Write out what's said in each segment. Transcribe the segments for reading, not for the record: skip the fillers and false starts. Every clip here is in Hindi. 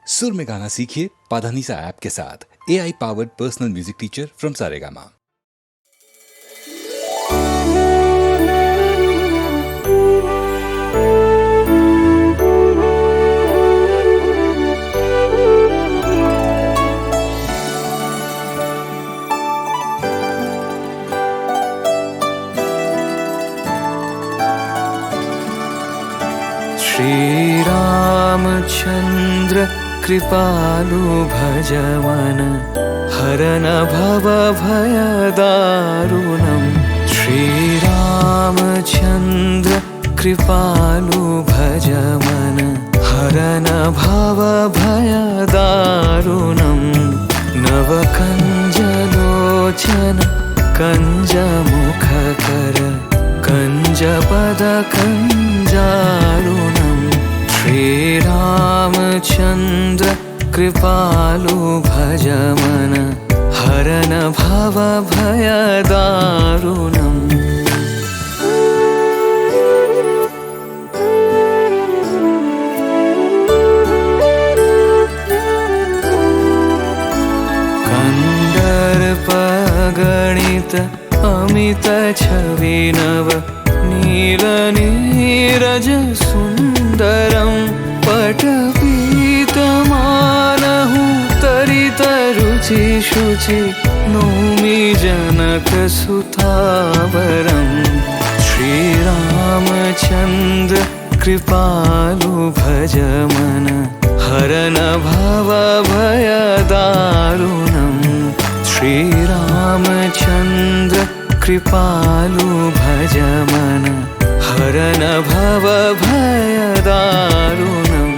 सुर में गाना सीखिए पाधानीसा ऐप के साथ। AI powered personal music teacher from Saregama. Shri Ramchandra कृपालु भजमन हरन भव भय दारुणम्। श्री रामचंद्र कृपालु भजमन हरन भव भय दारुणम्। नवकंजलोचन कंजमुखकर कंजपद कंजारुणम्। श्रीरामचंद्र कृपालु भजमन हरन भव भय दारुणम्। कंदर्प गणित अमित छविनव नील नीरज सुंदरं पटपीतमानहु तरित रुचि शुचि नौमि जनक सुतावरम्। श्रीरामचंद्र कृपालु भजमन हरन भव भय दारुणम्। श्रीरामचंद्र कृपालु भजमन हरन भव भय दारुणम्।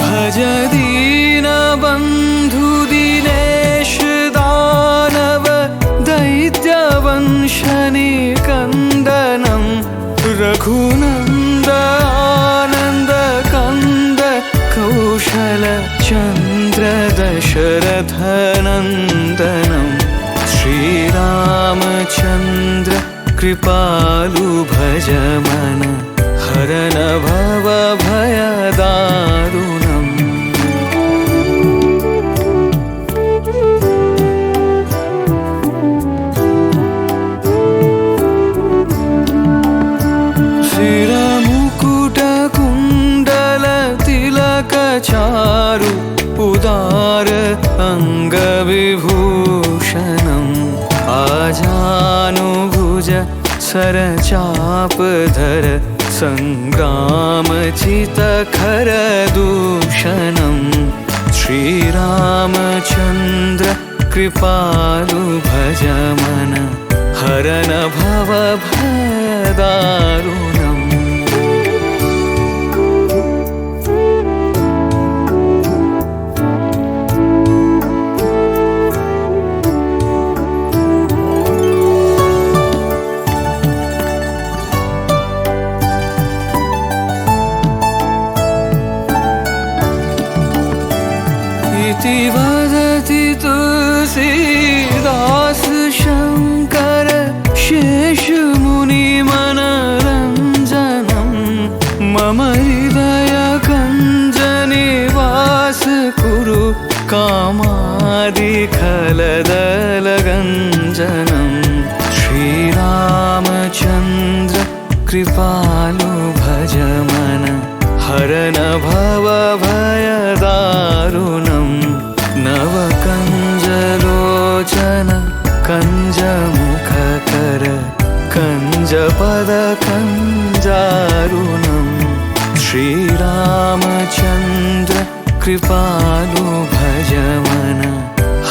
भज दीन बंधु दिनेश दानव दैत्यवंशनि कंदनम। रघुनंद आनंद कंद कौशल चंद्र दशरथ नंदनम। श्रीरामचंद्र कृपालु भजमन हरन भव भय दारुणम्। शिरमुकुट कुंडल तिलक चारु उदार अंग विभूषणम्। आजानुभुज सरचापधर संग्रामचित खर दूषणम्। श्रीरामचंद्र कृपालु भजमन हरन भव भय दारुणम्। इति वदति तुलसीदास शंकर शेष मुनि मनरंजनम्। मम हृदय कंज निवास कुरु कामादि खलदल गंजनम्। श्रीरामचंद्र कृपालु भजमन हरन भव भय दारुणम्। नवकंजलोचन कंजमुखकर कंजपद कंजारुणम्। श्रीरामचंद्र कृपालु भजमन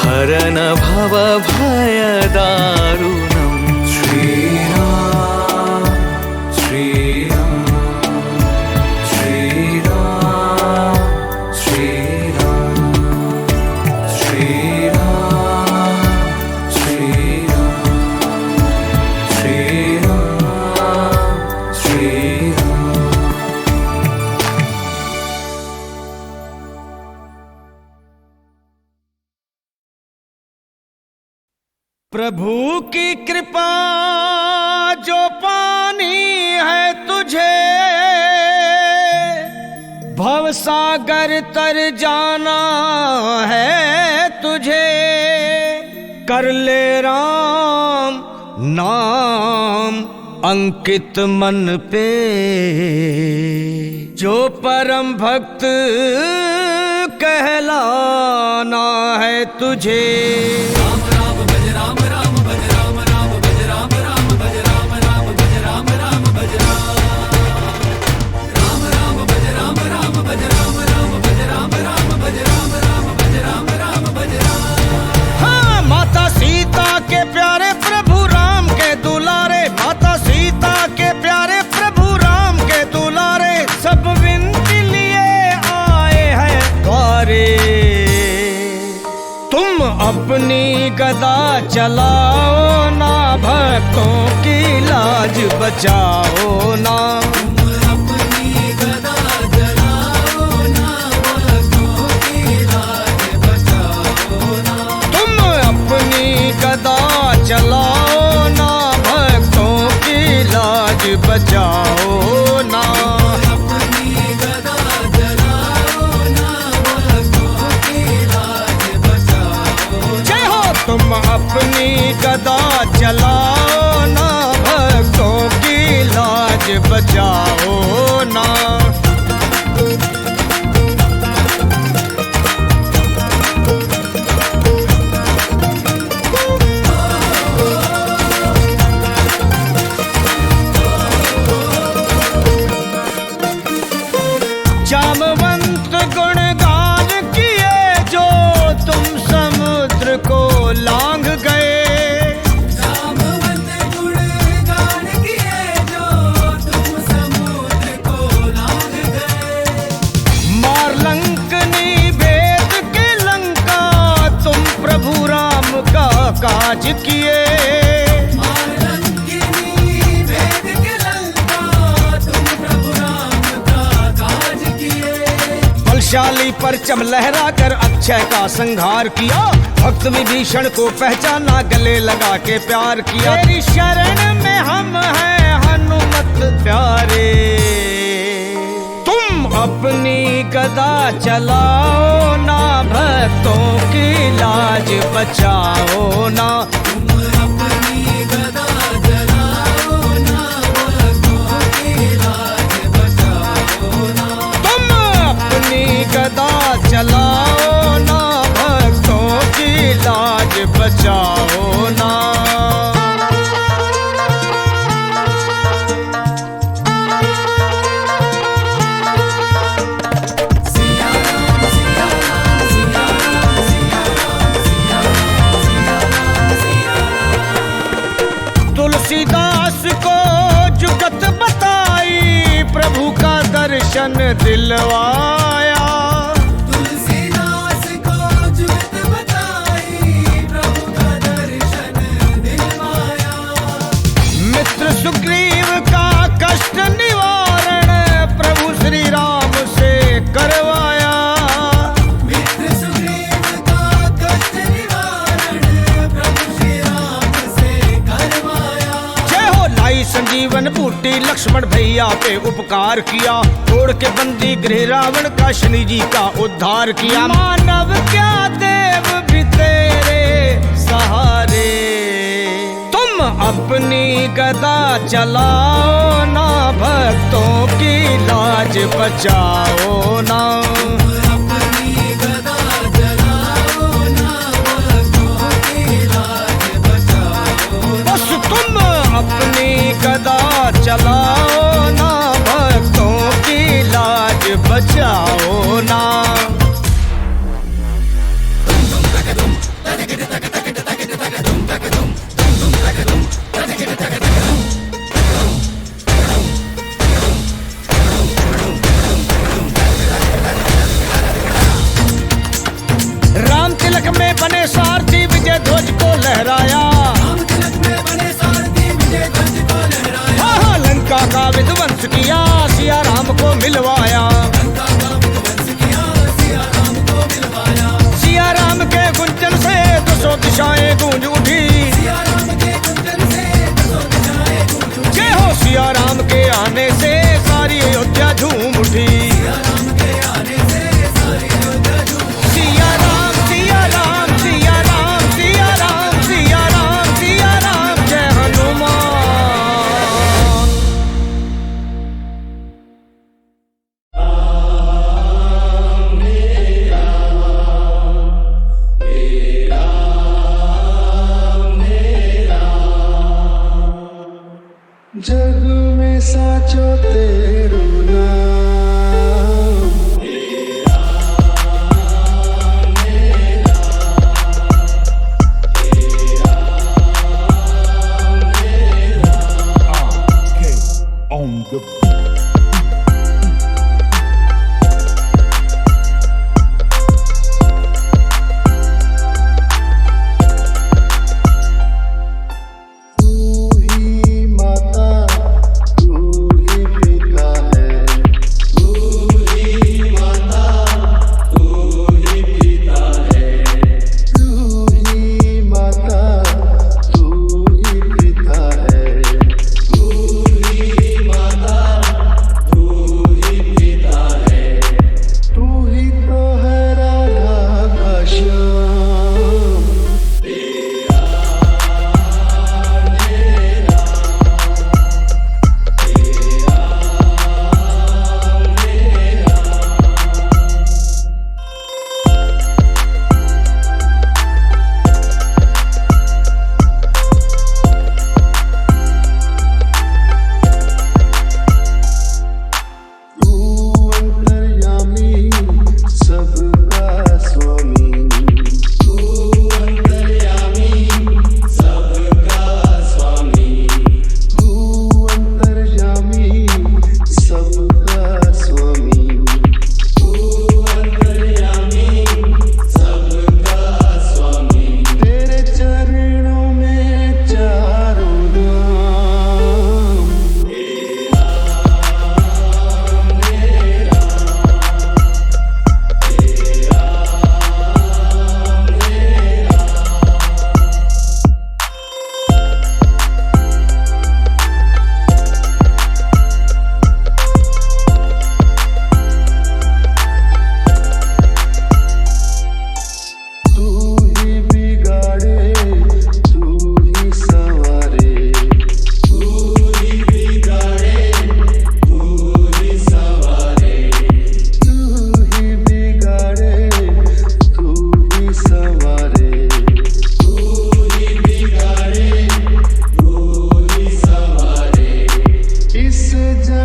हरन भव भय दारुणम्। श्रीराम श्रीराम श्रीराम श्रीराम श्रीराम श्रीराम श्रीराम श्रीराम प्रभु की कृपा जो पानी है तुझे, भवसागर तर जाना है तुझे। कर ले राम नाम अंकित मन पे, जो परम भक्त कहलाना है तुझे। अपनी गदा चलाओ ना, भक्तों की लाज बचाओ ना। अपनी गदा चलाओ ना, भक्तों की लाज बचाओ ना। तुम अपनी गदा चलाओ ना, भक्तों की लाज बचाओ ना। तुम अपनी गदा चलाओ ना, भक्तों की लाज बचाओ ना। जामवंत गुणगान किए जो तुम समुद्र को लांग गए। जामवंत गुणगान किए जो तुम समुद्र को लांग गए। मार लंकनी भेद के लंका तुम प्रभु राम का काज किए। बलशाली परचम लहरा कर अक्षय का संहार किया। भक्त विभीषण को पहचाना, गले लगा के प्यार किया। तेरी शरण में हम हैं हनुमत प्यारे। तुम अपनी गदा चलाओ ना, भक्तों की लाज बचाओ ना। गदा चलाओ ना, भक्तों की लाज बचाओ ना। तुलसीदास को जुगत बताई, प्रभु का दर्शन दिलवाया। तुलसीदास को जुगत बताई, प्रभु का दर्शन दिलवाया। मित्र सुग्रीव का कष्ट निवारण प्रभु श्री राम से करवाया। मित्र सुग्रीव का कष्ट निवारण प्रभु श्री राम से करवाया। जय हो लाई संजीवन बूटी, लक्ष्मण भैया पे उपकार किया। तोड़ के बंदी गृह रावण का शनि जी का उद्धार किया। मानव क्या देव भी तेरे सहारे। तुम अपनी गदा चलाओ ना, भक्तों की लाज बचाओ ना। अपनी गदा चलाओ ना, भक्तों की लाज बचाओ। बस तुम अपनी गदा चलाओ ना, भक्तों की लाज बचाओ ना। राम तिलक में बने सारथी, विजय ध्वज को लहराया। हाँ, लंका का विध्वंस किया, सिया राम को मिलवाया। सिया राम के गुंजन से 200 दिशाएं गूंज उठी।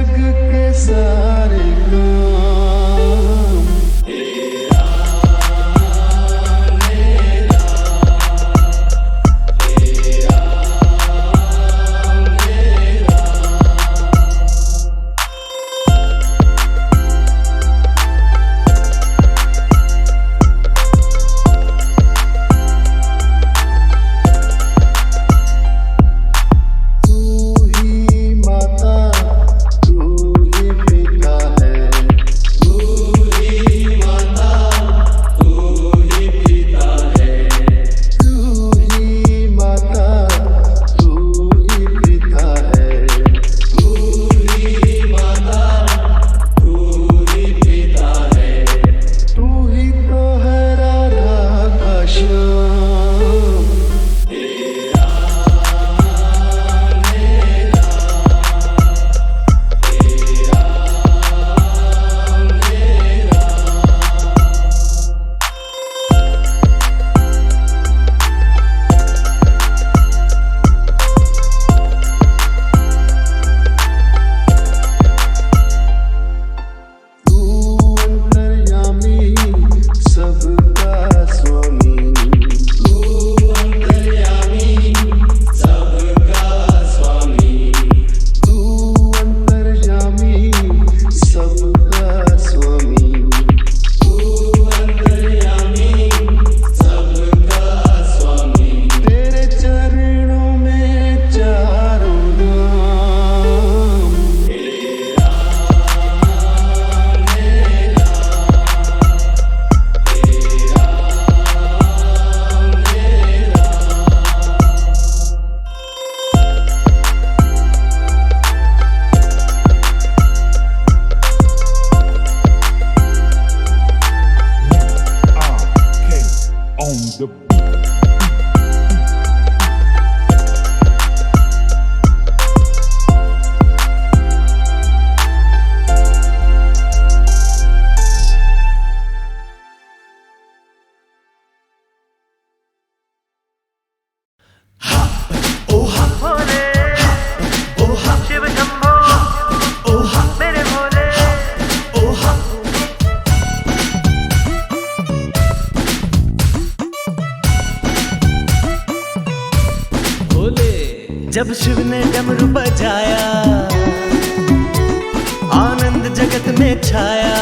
जग के सारे काम जब शिव ने डमरू बजाया आनंद जगत में छाया।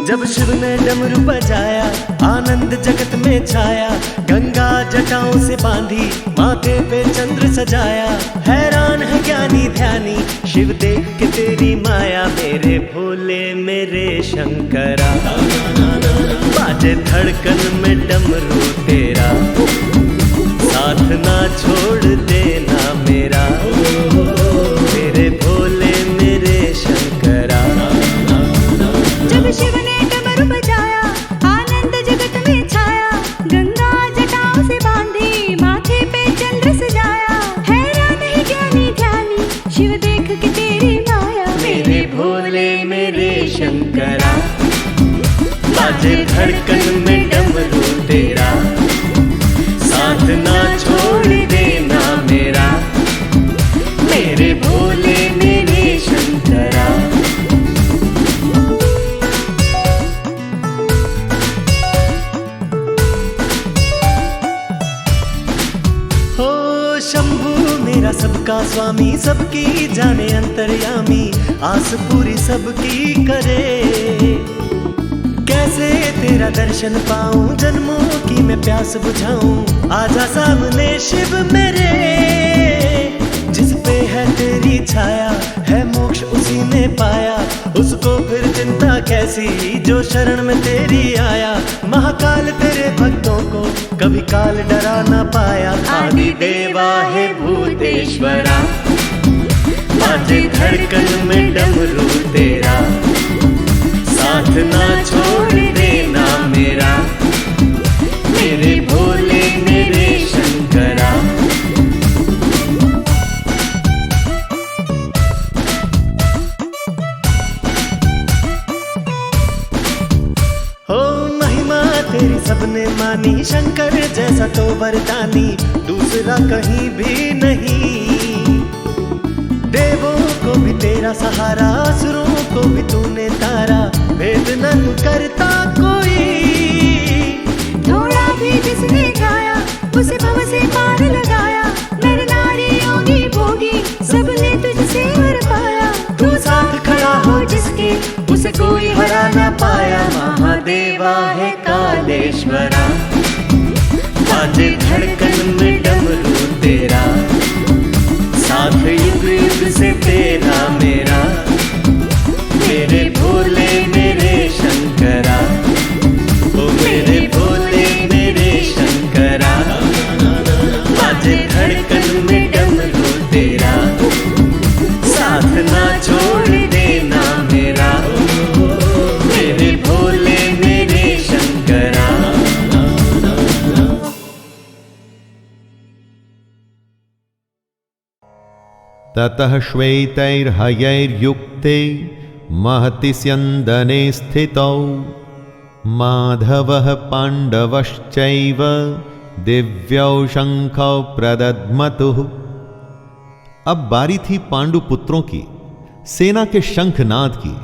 जब शिव ने डमरू बजाया आनंद जगत में छाया। गंगा जटाओं से बांधी माथे पे चंद्र सजाया। हैरान है ज्ञानी ध्यानी शिव देख के तेरी माया। मेरे भोले मेरे शंकरा बाजे धड़कन में डमरू तेरा। साथ ना छोड़ देना मेरा मेरे भोले मेरे शंकरा। जब शिव ने डमरू बजाया आनंद जगत में छाया। गंगा जटाओं से बांधी माथे पे चंद्र सजाया। हैरान है ज्ञानी ध्यानी शिव देख के तेरी माया। मेरे भोले मेरे शंकरा बाजे धड़कन में डमरू तेरा। साथ ना छोड़ देना मेरा मेरे भोले मेरे शंकरा। हो शंभू मेरा सबका स्वामी सबकी जाने अंतर्यामी। आस पूरी सबकी करे कैसे तेरा दर्शन पाऊं। जन्मों की मैं प्यास बुझाऊं। आजा सामने शिव मेरे जिस पे है तेरी छाया। है मोक्ष उसी ने पाया उसको फिर चिंता कैसी जो शरण में तेरी आया। महाकाल तेरे भक्तों को कभी काल डरा ना पाया। आदि देवा है भूतेश्वरा बाजे धड़कन में डमरू तेरा। साथ ना छोड़ देना मेरा मेरे भोले मेरे शंकरा। हो महिमा तेरी सबने मानी। शंकर जैसा तो वरदानी दूसरा कहीं भी नहीं। देवों तेरा सहारा, असुरों को भी तूने तारा, भेद न तू करता कोई। थोड़ा भी जिसने गाया उसे भव से पार लगाया, नर नारी योगी भोगी सबने तुझसे वर पाया। तू साथ खड़ा हो जिसके उसे कोई हरा ना पाया, महादेवा है कालेश्वरा, बाजे धड़कन में डमरू तेरा, साथ युग युग से तेरा मेरा, मेरे भोले मेरे शंकरा, ओ मेरे भोले मेरे शंकरा, बाजे धड़कन में डमरू तेरा, साथ ना छोड़ देना मेरा, मेरे भोले मेरे शंकरा। ततः श्वेतैर्हयैर्युक्ते महति स्यन्दने स्थितौ माधवः पाण्डवश्चैव दिव्यौ शंखौ प्रदध्मतुः। अब बारी थी पांडु पुत्रों की सेना के शंखनाद की।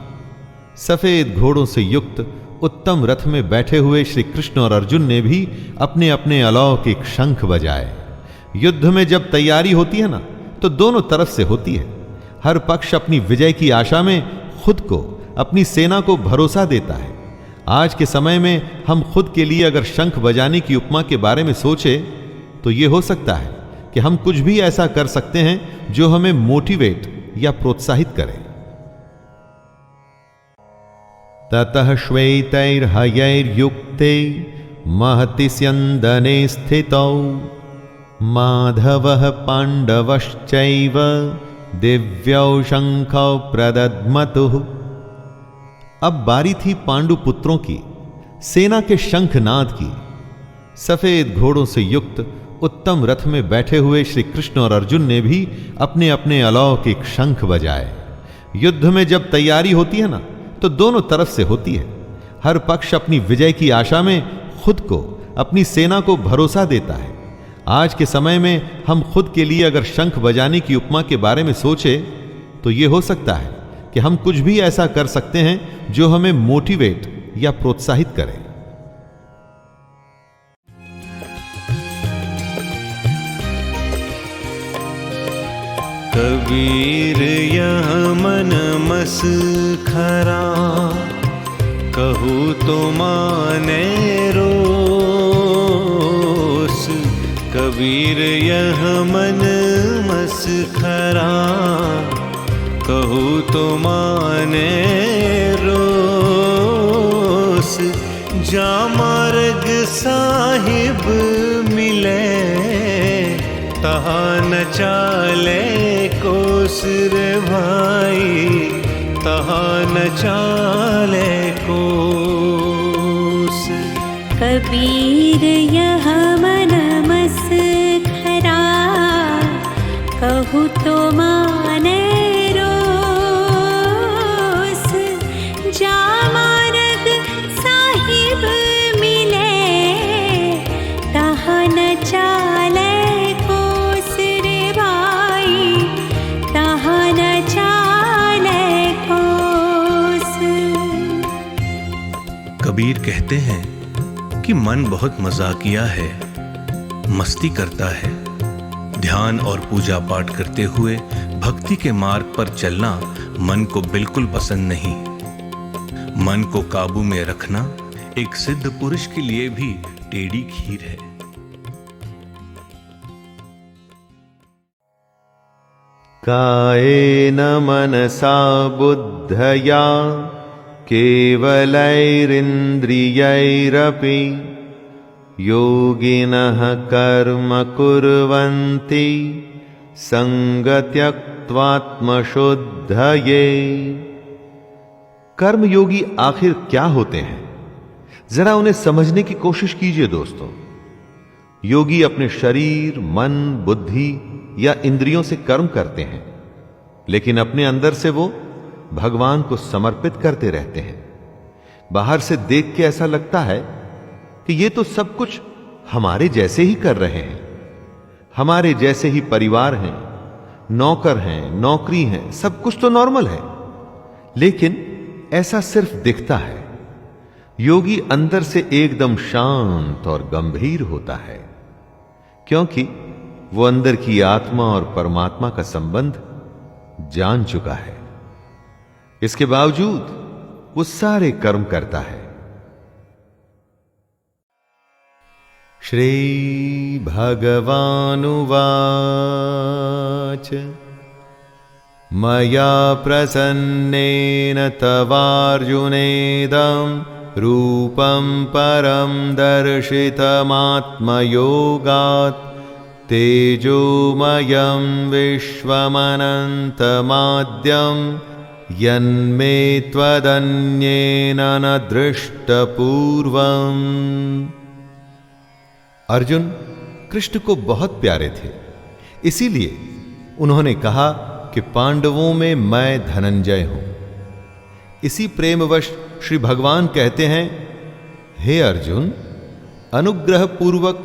सफेद घोड़ों से युक्त उत्तम रथ में बैठे हुए श्री कृष्ण और अर्जुन ने भी अपने अपने अलौकिक शंख बजाए। युद्ध में जब तैयारी होती है ना, तो दोनों तरफ से होती है। हर पक्ष अपनी विजय की आशा में खुद को, अपनी सेना को भरोसा देता है। आज के समय में हम खुद के लिए अगर शंख बजाने की उपमा के बारे में सोचे तो यह हो सकता है कि हम कुछ भी ऐसा कर सकते हैं जो हमें मोटिवेट या प्रोत्साहित करे। ततः श्वेतैर्हयैर्युक्ते महति स्यन्दने स्थितौ माधवः पाण्डवश्चैव दिव्यौ शंखौ प्रदध्मतुः। अब बारी थी पांडु पुत्रों की सेना के शंखनाद की। सफेद घोड़ों से युक्त उत्तम रथ में बैठे हुए श्री कृष्ण और अर्जुन ने भी अपने अपने अलौकिक शंख बजाए। युद्ध में जब तैयारी होती है ना, तो दोनों तरफ से होती है। हर पक्ष अपनी विजय की आशा में खुद को, अपनी सेना को भरोसा देता है। आज के समय में हम खुद के लिए अगर शंख बजाने की उपमा के बारे में सोचे तो यह हो सकता है कि हम कुछ भी ऐसा कर सकते हैं जो हमें मोटिवेट या प्रोत्साहित करे। कबीर यह मन मस खरा, कहूँ तो माने रोस। कबीर यह मन मस खरा, कहूँ तो माने रोस। जा मार्ग साहिब मिले, तहा न चाले कोस रे भाई, तहा न चाले कोस। कबीर यह मन मस खरा, कहूँ तो माने रोस। जा मार्ग साहिब मिले, तहा न चाले कोस रे भाई, तहा न चाले कोस। कबीर कहते हैं कि मन बहुत मजाकिया है, मस्ती करता है। ध्यान और पूजा पाठ करते हुए भक्ति के मार्ग पर चलना मन को बिल्कुल पसंद नहीं। मन को काबू में रखना एक सिद्ध पुरुष के लिए भी टेढ़ी खीर है। कायेन मनसा बुद्धया केवलैरिन्द्रियैरपि योगिनः कर्म कुर्वन्ति संगत्यक्त्वात्मशुद्धये। कर्मयोगी आखिर क्या होते हैं, जरा उन्हें समझने की कोशिश कीजिए दोस्तों। योगी अपने शरीर, मन, बुद्धि या इंद्रियों से कर्म करते हैं, लेकिन अपने अंदर से वो भगवान को समर्पित करते रहते हैं। बाहर से देख के ऐसा लगता है कि ये तो सब कुछ हमारे जैसे ही कर रहे हैं, हमारे जैसे ही परिवार हैं, नौकर हैं, नौकरी हैं, सब कुछ तो नॉर्मल है, लेकिन ऐसा सिर्फ दिखता है। योगी अंदर से एकदम शांत और गंभीर होता है, क्योंकि वो अंदर की आत्मा और परमात्मा का संबंध जान चुका है। इसके बावजूद वो सारे कर्म करता है। श्री भगवानुवाच मया प्रसन्नेन तवार्जुनेदं रूपं परं दर्शितमात्मयोगात् तेजोमयं विश्वमनन्तमाद्यं यन्मे त्वदन्येन न दृष्टपूर्वम्। अर्जुन कृष्ण को बहुत प्यारे थे, इसीलिए उन्होंने कहा कि पांडवों में मैं धनंजय हूं। इसी प्रेमवश श्री भगवान कहते हैं, हे अर्जुन, अनुग्रह पूर्वक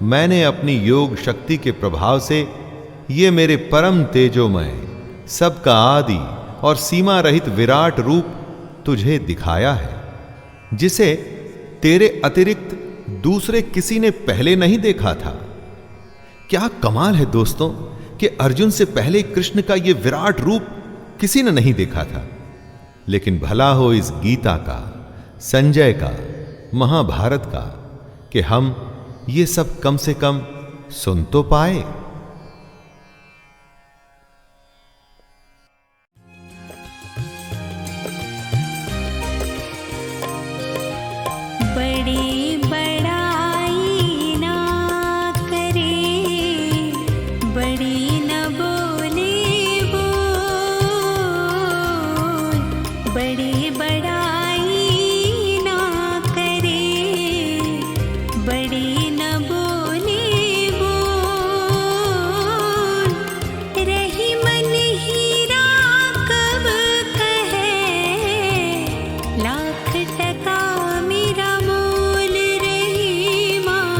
मैंने अपनी योग शक्ति के प्रभाव से ये मेरे परम तेजोमय, सबका आदि और सीमा रहित विराट रूप तुझे दिखाया है, जिसे तेरे अतिरिक्त दूसरे किसी ने पहले नहीं देखा था। क्या कमाल है दोस्तों कि अर्जुन से पहले कृष्ण का यह विराट रूप किसी ने नहीं देखा था। लेकिन भला हो इस गीता का, संजय का, महाभारत का कि हम ये सब कम से कम सुन तो पाए। बड़ी बड़ाई ना करे, बड़ी न बोले बोल, बड़ी बड़ाई ना करे, बड़ी न बोले बोल, रही मन हीरा कब कहे, लाख टका मेरा मोल, रही माँ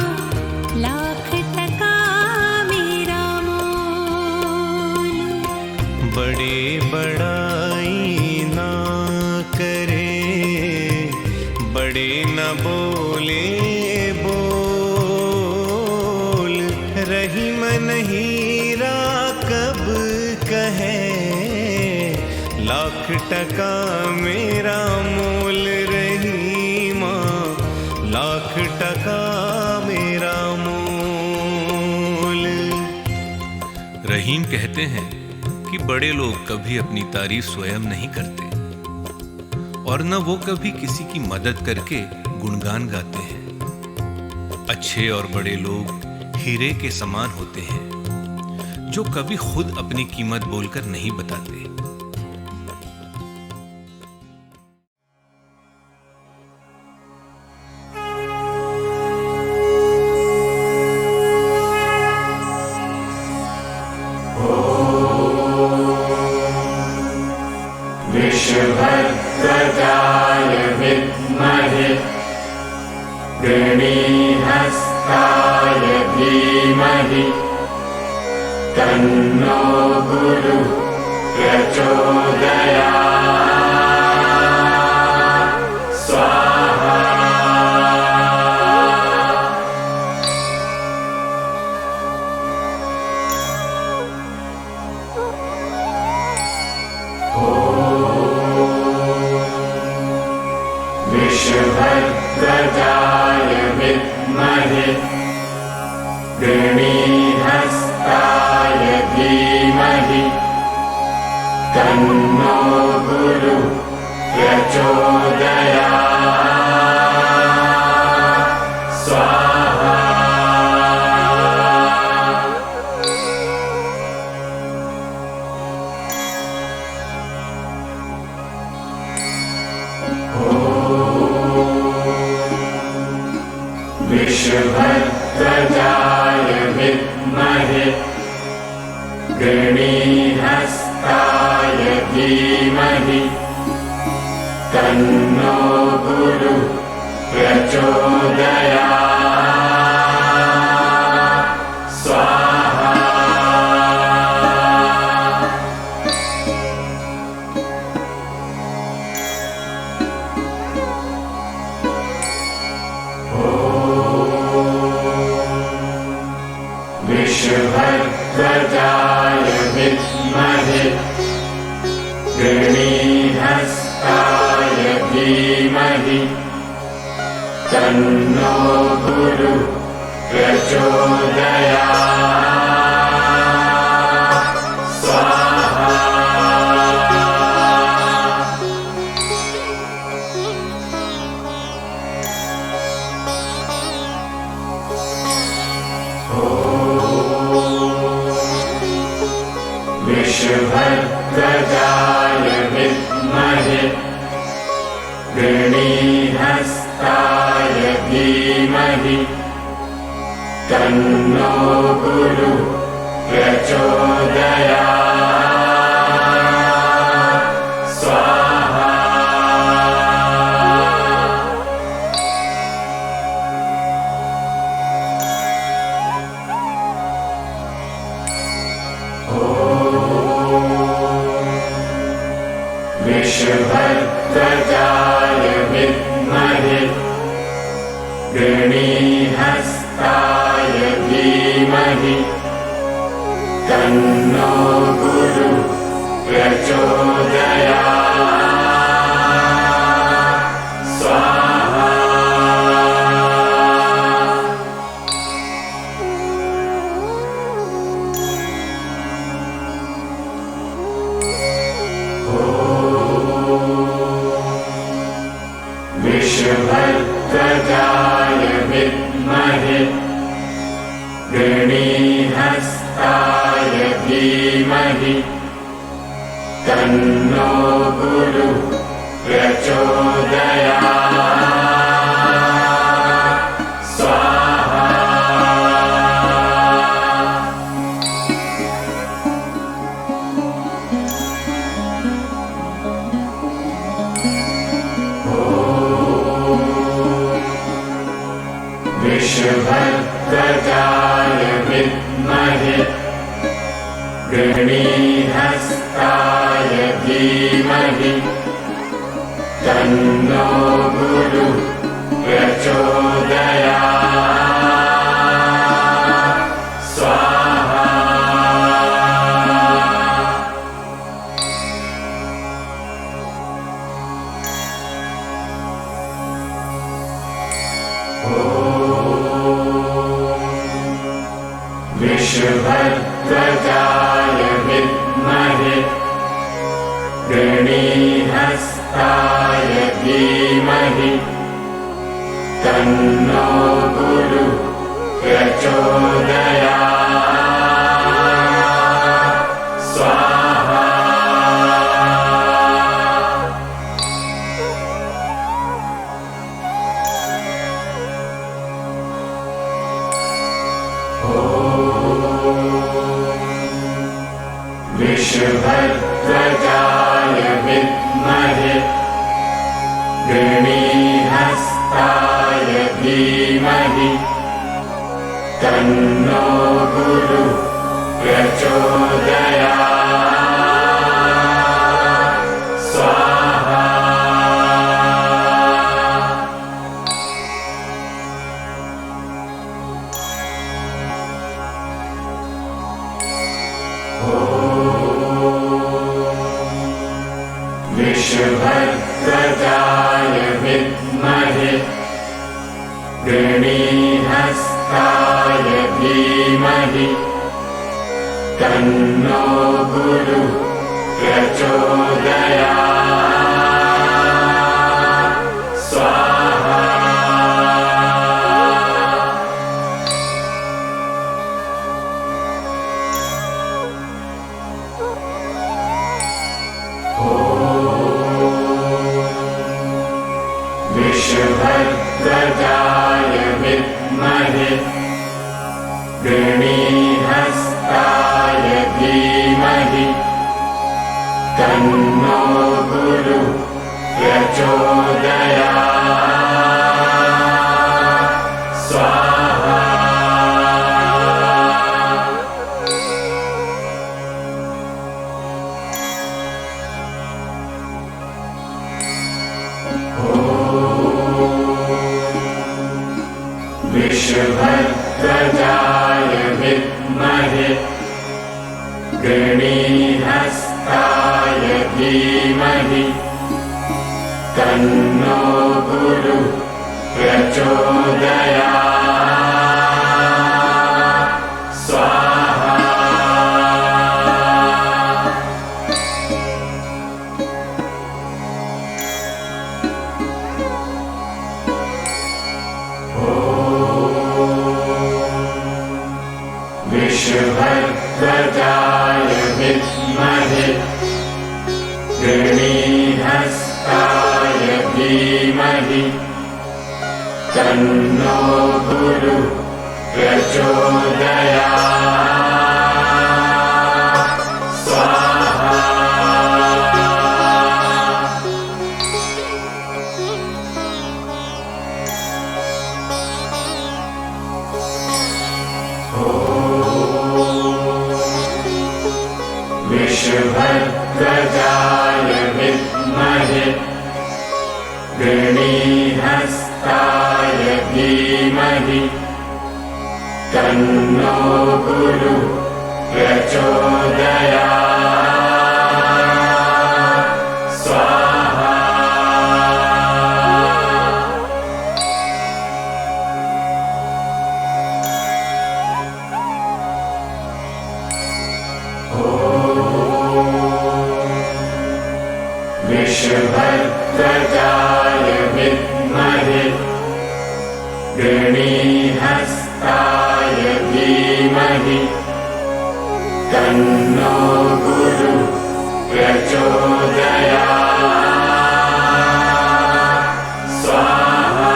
लाख टका मेरा मोल। बड़े बड़ाई ना करे, बड़े न बोले बोल, रही मन हीरा कब कहे, लाख टका मेरा मोल, रही माँ लाख टका मेरा मोल। रहीम कहते हैं कि बड़े लोग कभी अपनी तारीफ स्वयं नहीं करते और न वो कभी किसी की मदद करके गुणगान गाते हैं। अच्छे और बड़े लोग हीरे के समान होते हैं, जो कभी खुद अपनी कीमत बोलकर नहीं बताते। वृषभध्वजाय विद्महे गणेहस्ताय धीमहि तन्नो गुरु प्रचोदयात्। स्वाहा। वृषभध्वजाय विद्महे गणेहस्ताय धीमहि तन्नो गुरु प्रचोदयात्। स्वाहा। वृषभध्वजाय विद्महे गणेहस्ताय धीमहि तन्नो गुरु प्रचोदयात्। स्वाहा। गृणीहस्ताय धीमहि तन्नो गुरुः प्रचोदयात् स्वाहा विष्णुभद्रजाय विद्महे गृणीहस्ताय धीमहि तन्नो गुरुः प्रचोदयात् स्वाहा विष्णुभद्रजाय विद्महे गृणीहस्ताय धीमहि तन्नो गुरुः प्रचोदयात् स्वाहा विष्णुभद्रजाय विद्महे गृणीहस्ताय धीमहि तन्नो गुरुः प्रचोदयात् स्वाहा विष्णुभद्रजाय विद्महे गृणीहस्ताय धीमहि तन्नो गुरुः प्रचोदयात् स्वाहा विष्णुभद्रजाय विद्महे गृणीहस्ताय धीमहि तन्नो गुरुः प्रचोदयात् स्वाहा विष्णुभद्रजाय विद्महे गृणीहस्ताय धीमहि तन्नो गुरुः प्रचोदयात् स्वाहा विष्णुभद्रजाय विद्महे गृणीहस्ताय धीमहि तन्नो गुरुः प्रचोदयात् स्वाहा विष्णुभद्रजाय विद्महे गृणीहस्ताय धीमहि तन्नो गुरुः प्रचोदयात् स्वाहा विष्णुभद्रजाय विद्महे गृणीहस्ताय धीमहि तन्नो गुरु प्रचोदयात् स्वाहा। विष्णुभद्रजाय विद्महे गणीहस्ताय धीमहि तन्नो गुरु प्रचोदयात् स्वाहा। विष्णुभद्रजाय विद्महे गणीहस्ताय धीमहि तन्नो गुरु प्रचोदयात् स्वाहा। विष्णुभद्रजाय विद्महे गणीहस्ताय धीमहि तन्नो गुरु प्रचोदयात् स्वाहा।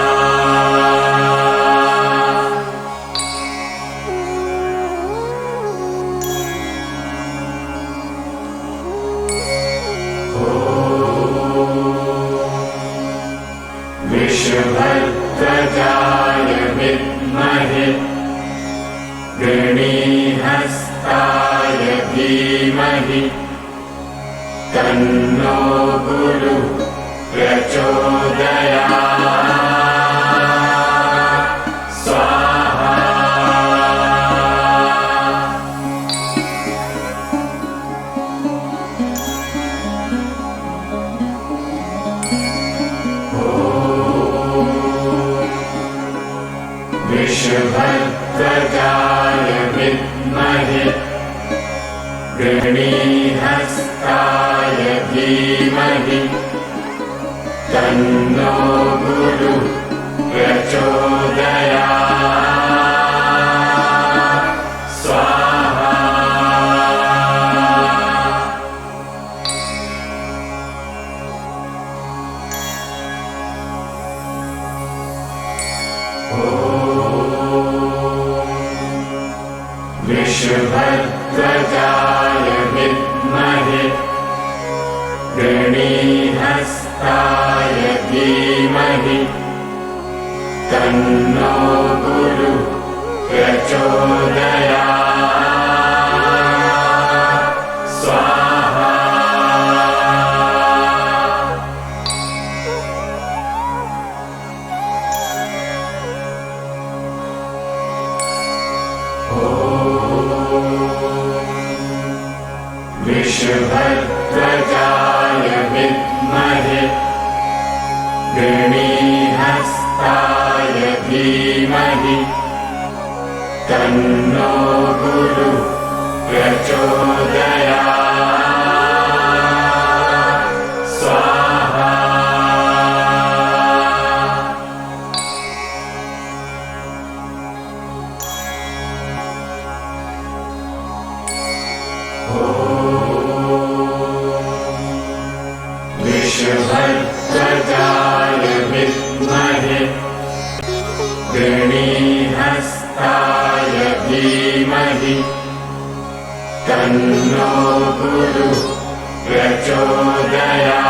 विष्णुभद्रजाय विद्महे गणीहस्ताय धीमहि तन्नो गुरु प्रचोदयात् स्वाहा। विष्णुभद्रजाय विद्महे गणीहस्ताय धीमहि तन्नो गुरु प्रचोदयात् स्वाहा। विष्णुभद्रजाय विद्महे गणीहस्ताय धीमहि तन्नो गुरु प्रचोदयात् स्वाहा। विष्णुभद्रजाय विद्महे गणीहस्ताय धीमहि तन्नो गुरु प्रचोदयात् स्वाहा। विष्णुभद्रजाय विद्महे गणीहस्ताय धीमहि तन्नो गुरु प्रचोदयात्